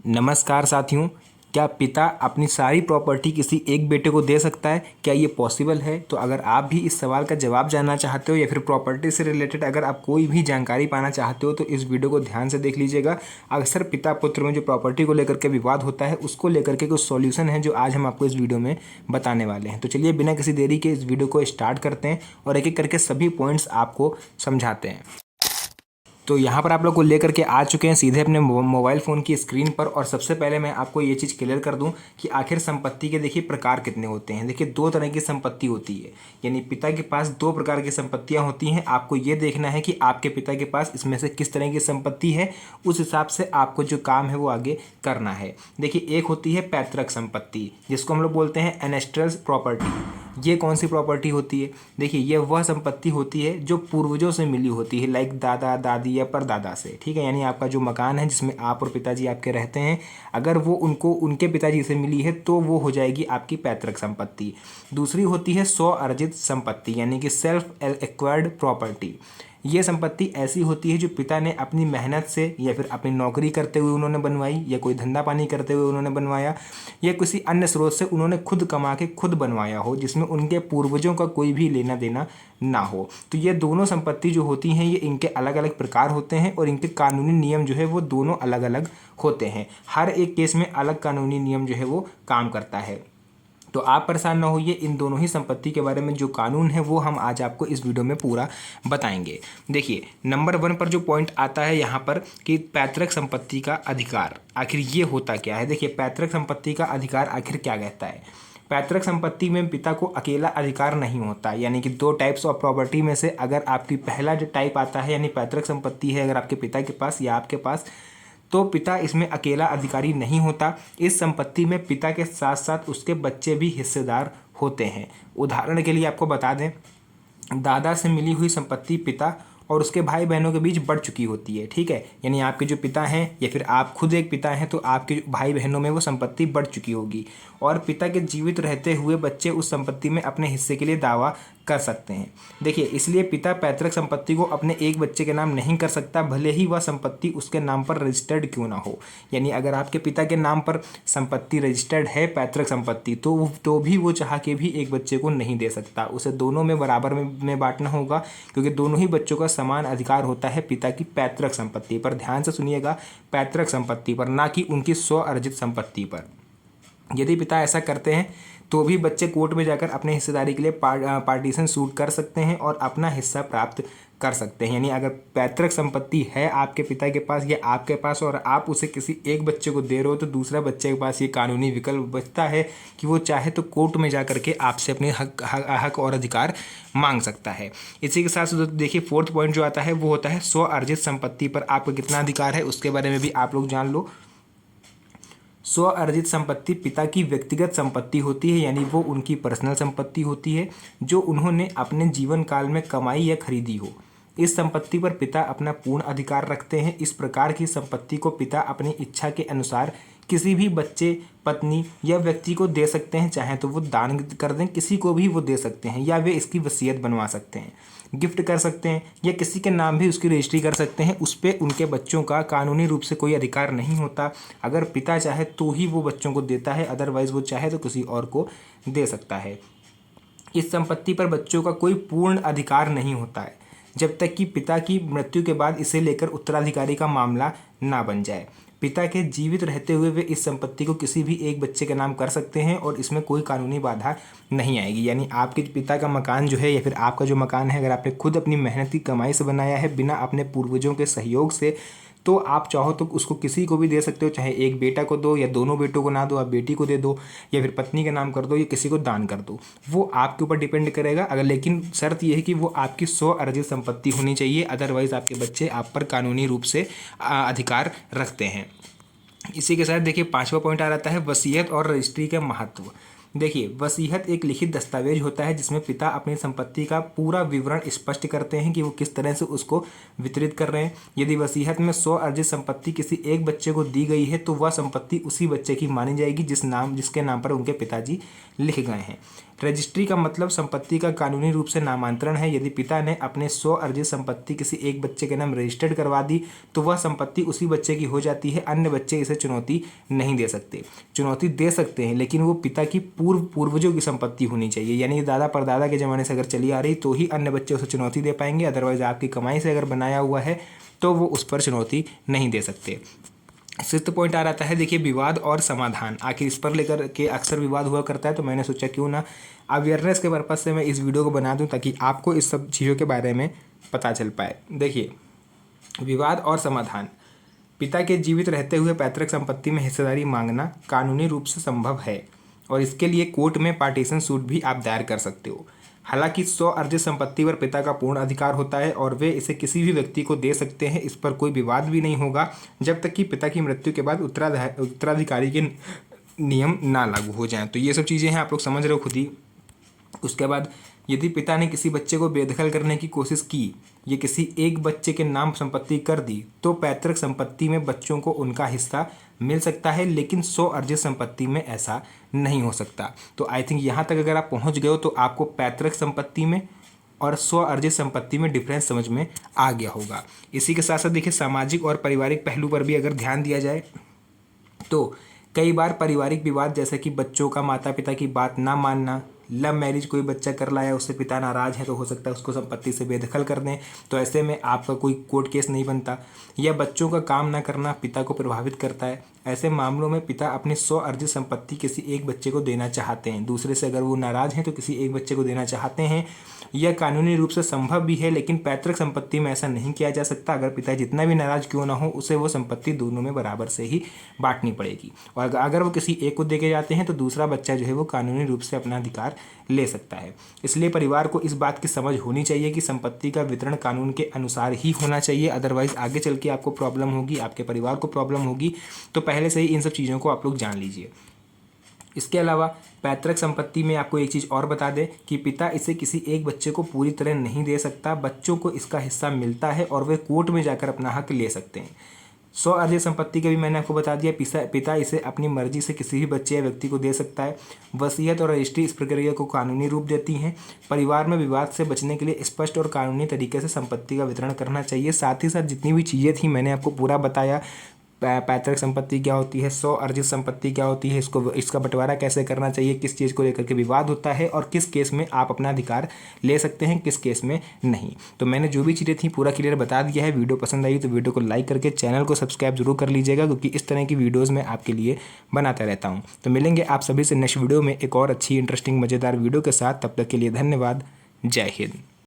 नमस्कार साथियों। क्या पिता अपनी सारी प्रॉपर्टी किसी एक बेटे को दे सकता है? क्या ये पॉसिबल है? तो अगर आप भी इस सवाल का जवाब जानना चाहते हो या फिर प्रॉपर्टी से रिलेटेड अगर आप कोई भी जानकारी पाना चाहते हो तो इस वीडियो को ध्यान से देख लीजिएगा। अक्सर पिता पुत्र में जो प्रॉपर्टी को लेकर के विवाद होता है उसको लेकर के कुछ सॉल्यूशन है जो आज हम आपको इस वीडियो में बताने वाले हैं। तो चलिए बिना किसी देरी के इस वीडियो को स्टार्ट करते हैं और एक एक करके सभी पॉइंट्स आपको समझाते हैं। तो यहाँ पर आप लोग को लेकर के आ चुके हैं सीधे अपने मोबाइल फ़ोन की स्क्रीन पर। और सबसे पहले मैं आपको ये चीज़ क्लियर कर दूं कि आखिर संपत्ति के देखिए प्रकार कितने होते हैं। देखिए दो तरह की संपत्ति होती है, यानी पिता के पास दो प्रकार की संपत्तियाँ होती हैं। आपको ये देखना है कि आपके पिता के पास इसमें से किस तरह की संपत्ति है, उस हिसाब से आपको जो काम है वो आगे करना है। देखिए एक होती है पैतृक संपत्ति जिसको हम लोग बोलते हैं एनेस्ट्रल प्रॉपर्टी। ये कौन सी प्रॉपर्टी होती है? देखिए ये वह संपत्ति होती है जो पूर्वजों से मिली होती है, लाइक दादा दादी या परदादा से। ठीक है, यानी आपका जो मकान है जिसमें आप और पिताजी आपके रहते हैं, अगर वो उनको उनके पिताजी से मिली है तो वो हो जाएगी आपकी पैतृक संपत्ति। दूसरी होती है स्व अर्जित संपत्ति, यानी कि सेल्फ एक्वायर्ड प्रॉपर्टी। ये संपत्ति ऐसी होती है जो पिता ने अपनी मेहनत से या फिर अपनी नौकरी करते हुए उन्होंने बनवाई, या कोई धंधा पानी करते हुए उन्होंने बनवाया, या किसी अन्य स्रोत से उन्होंने खुद कमा के खुद बनवाया हो, जिसमें उनके पूर्वजों का कोई भी लेना देना ना हो। तो ये दोनों संपत्ति जो होती हैं ये इनके अलग अलग प्रकार होते हैं और इनके कानूनी नियम जो है वो दोनों अलग अलग होते हैं। हर एक केस में अलग कानूनी नियम जो है वो काम करता है। तो आप परेशान ना होइए, इन दोनों ही संपत्ति के बारे में जो कानून है वो हम आज आपको इस वीडियो में पूरा बताएंगे। देखिए नंबर 1 पर जो पॉइंट आता है यहाँ पर कि पैतृक संपत्ति का अधिकार आखिर ये होता क्या है। देखिए पैतृक संपत्ति का अधिकार आखिर क्या कहता है। पैतृक संपत्ति में पिता को अकेला अधिकार नहीं होता, यानी कि दो टाइप्स ऑफ प्रॉपर्टी में से अगर आपकी पहला जो टाइप आता है यानी पैतृक संपत्ति है अगर आपके पिता के पास या आपके पास, तो पिता इसमें अकेला अधिकारी नहीं होता। इस संपत्ति में पिता के साथ साथ उसके बच्चे भी हिस्सेदार होते हैं। उदाहरण के लिए आपको बता दें, दादा से मिली हुई संपत्ति पिता और उसके भाई बहनों के बीच बढ़ चुकी होती है। ठीक है, यानी आपके जो पिता हैं या फिर आप खुद एक पिता हैं तो आपके भाई बहनों में वो संपत्ति बढ़ चुकी होगी और पिता के जीवित रहते हुए बच्चे उस संपत्ति में अपने हिस्से के लिए दावा कर सकते हैं। देखिए इसलिए पिता पैतृक संपत्ति को अपने एक बच्चे के नाम नहीं कर सकता, भले ही वह संपत्ति उसके नाम पर रजिस्टर्ड क्यों ना हो। यानी अगर आपके पिता के नाम पर संपत्ति रजिस्टर्ड है पैतृक संपत्ति तो भी वो चाह के भी एक बच्चे को नहीं दे सकता, उसे दोनों में बराबर में बांटना होगा, क्योंकि दोनों ही बच्चों का समान अधिकार होता है पिता की पैतृक संपत्ति पर। ध्यान से सुनिएगा, पैतृक संपत्ति पर, ना कि उनकी स्व अर्जित संपत्ति पर। यदि पिता ऐसा करते हैं तो भी बच्चे कोर्ट में जाकर अपने हिस्सेदारी के लिए पार्टीशन सूट कर सकते हैं और अपना हिस्सा प्राप्त कर सकते हैं। यानी अगर पैतृक संपत्ति है आपके पिता के पास या आपके पास और आप उसे किसी एक बच्चे को दे रहे हो तो दूसरा बच्चे के पास ये कानूनी विकल्प बचता है कि वो चाहे तो कोर्ट में जा करके आपसे अपने हक और अधिकार मांग सकता है। इसी के साथ साथ देखिए 4th पॉइंट जो आता है वो होता है स्व अर्जित संपत्ति पर आपका कितना अधिकार है, उसके बारे में भी आप लोग जान लो। स्व अर्जित संपत्ति पिता की व्यक्तिगत संपत्ति होती है, यानी वो उनकी पर्सनल संपत्ति होती है जो उन्होंने अपने जीवन काल में कमाई या खरीदी हो। इस संपत्ति पर पिता अपना पूर्ण अधिकार रखते हैं। इस प्रकार की संपत्ति को पिता अपनी इच्छा के अनुसार किसी भी बच्चे, पत्नी या व्यक्ति को दे सकते हैं, चाहे तो वो दान कर दें, किसी को भी वो दे सकते हैं, या वे इसकी वसीयत बनवा सकते हैं, गिफ्ट कर सकते हैं, या किसी के नाम भी उसकी रजिस्ट्री कर सकते हैं। उस पर उनके बच्चों का कानूनी रूप से कोई अधिकार नहीं होता। अगर पिता चाहे तो ही वो बच्चों को देता है, अदरवाइज वो चाहे तो किसी और को दे सकता है। इस संपत्ति पर बच्चों का कोई पूर्ण अधिकार नहीं होता है जब तक कि पिता की मृत्यु के बाद इसे लेकर उत्तराधिकारी का मामला ना बन जाए। पिता के जीवित रहते हुए वे इस संपत्ति को किसी भी एक बच्चे के नाम कर सकते हैं और इसमें कोई कानूनी बाधा नहीं आएगी। यानी आपके पिता का मकान जो है या फिर आपका जो मकान है, अगर आपने खुद अपनी मेहनत की कमाई से बनाया है बिना अपने पूर्वजों के सहयोग से, तो आप चाहो तो उसको किसी को भी दे सकते हो, चाहे एक बेटा को दो या दोनों बेटों को ना दो, आप बेटी को दे दो या फिर पत्नी के नाम कर दो या किसी को दान कर दो, वो आपके ऊपर डिपेंड करेगा। अगर लेकिन शर्त यह है कि वो आपकी स्व अर्जित संपत्ति होनी चाहिए, अदरवाइज आपके बच्चे आप पर कानूनी रूप से अधिकार रखते हैं। इसी के साथ देखिए 5वां पॉइंट आ जाता है वसीयत और रजिस्ट्री का महत्व। देखिए, वसीयत एक लिखित दस्तावेज होता है जिसमें पिता अपनी संपत्ति का पूरा विवरण स्पष्ट करते हैं कि वो किस तरह से उसको वितरित कर रहे हैं। यदि वसीयत में स्वअर्जित संपत्ति किसी एक बच्चे को दी गई है तो वह संपत्ति उसी बच्चे की मानी जाएगी जिसके नाम पर उनके पिताजी लिख गए हैं। रजिस्ट्री का मतलब संपत्ति का कानूनी रूप से नामांतरण है। यदि पिता ने अपने स्वअर्जित संपत्ति किसी एक बच्चे के नाम रजिस्टर्ड करवा दी तो वह संपत्ति उसी बच्चे की हो जाती है। अन्य बच्चे इसे चुनौती नहीं दे सकते। चुनौती दे सकते हैं लेकिन वो पिता की पूर्वजों की संपत्ति होनी चाहिए, यानी दादा परदादा के ज़माने से अगर चली आ रही तो ही अन्य बच्चे उसे चुनौती दे पाएंगे। अदरवाइज आपकी कमाई से अगर बनाया हुआ है तो वो उस पर चुनौती नहीं दे सकते। सिक्स्थ पॉइंट आ रहा है, देखिए, विवाद और समाधान। आखिर इस पर लेकर के अक्सर विवाद हुआ करता है, तो मैंने सोचा क्यों ना अवेयरनेस के पर्पज़ से मैं इस वीडियो को बना दूं ताकि आपको इस सब चीज़ों के बारे में पता चल पाए। देखिए, विवाद और समाधान। पिता के जीवित रहते हुए पैतृक संपत्ति में हिस्सेदारी मांगना कानूनी रूप से संभव है और इसके लिए कोर्ट में पार्टीशन सूट भी आप दायर कर सकते हो। हालांकि स्वअर्जित संपत्ति पर पिता का पूर्ण अधिकार होता है और वे इसे किसी भी व्यक्ति को दे सकते हैं। इस पर कोई विवाद भी नहीं होगा जब तक कि पिता की मृत्यु के बाद उत्तराधिकारी के नियम ना लागू हो जाएं। तो ये सब चीज़ें हैं, आप लोग समझ रहे हो खुद ही। उसके बाद यदि पिता ने किसी बच्चे को बेदखल करने की कोशिश की, ये किसी एक बच्चे के नाम संपत्ति कर दी, तो पैतृक संपत्ति में बच्चों को उनका हिस्सा मिल सकता है, लेकिन स्वअर्जित संपत्ति में ऐसा नहीं हो सकता। तो आई थिंक यहाँ तक अगर आप पहुँच गए हो तो आपको पैतृक संपत्ति में और स्वअर्जित संपत्ति में डिफरेंस समझ में आ गया होगा। इसी के साथ साथ देखिए, सामाजिक और पारिवारिक पहलू पर भी अगर ध्यान दिया जाए तो कई बार पारिवारिक विवाद जैसे कि बच्चों का माता पिता की बात ना मानना, लव मैरिज कोई बच्चा कर लाया, उससे पिता नाराज़ है तो हो सकता है उसको संपत्ति से बेदखल कर दें, तो ऐसे में आपका कोई कोर्ट केस नहीं बनता। या बच्चों का काम ना करना पिता को प्रभावित करता है, ऐसे मामलों में पिता अपनी स्वअर्जित संपत्ति किसी एक बच्चे को देना चाहते हैं। दूसरे से अगर वो नाराज़ हैं तो किसी एक बच्चे को देना चाहते हैं। यह कानूनी रूप से संभव भी है, लेकिन पैतृक संपत्ति में ऐसा नहीं किया जा सकता। अगर पिता जितना भी नाराज़ क्यों ना हो, उसे वो संपत्ति दोनों में बराबर से ही बांटनी पड़ेगी। और अगर वो किसी एक को दे के जाते हैं तो दूसरा बच्चा जो है वो कानूनी रूप से अपना अधिकार ले सकता है। इसलिए परिवार को इस बात की समझ होनी चाहिए कि संपत्ति का वितरण कानून के अनुसार ही होना चाहिए। अदरवाइज आगे चल के आपको प्रॉब्लम होगी, आपके परिवार को प्रॉब्लम होगी। तो पहले से ही इन सब चीज़ों को आप लोग जान लीजिए। इसके अलावा पैतृक संपत्ति में आपको एक चीज़ और बता दें कि पिता इसे किसी एक बच्चे को पूरी तरह नहीं दे सकता। बच्चों को इसका हिस्सा मिलता है और वे कोर्ट में जाकर अपना हक ले सकते हैं। स्वअर्जित संपत्ति का भी मैंने आपको बता दिया, पिता इसे अपनी मर्जी से किसी भी बच्चे या व्यक्ति को दे सकता है। वसीयत और रजिस्ट्री इस प्रक्रिया को कानूनी रूप देती हैं। परिवार में विवाद से बचने के लिए स्पष्ट और कानूनी तरीके से संपत्ति का वितरण करना चाहिए। साथ ही साथ जितनी भी चीज़ें थी मैंने आपको पूरा बताया। पैतृक संपत्ति क्या होती है, स्वअर्जित संपत्ति क्या होती है, इसका बंटवारा कैसे करना चाहिए, किस चीज़ को लेकर के विवाद होता है और किस केस में आप अपना अधिकार ले सकते हैं, किस केस में नहीं। तो मैंने जो भी चीज़ें थी पूरा क्लियर बता दिया है। वीडियो पसंद आई तो वीडियो को लाइक करके चैनल को सब्सक्राइब जरूर कर लीजिएगा, क्योंकि इस तरह की वीडियोज़ मैं आपके लिए बनाता रहता हूँ। तो मिलेंगे आप सभी से नेक्स्ट वीडियो में एक और अच्छी इंटरेस्टिंग मज़ेदार वीडियो के साथ। तब तक के लिए धन्यवाद। जय हिंद।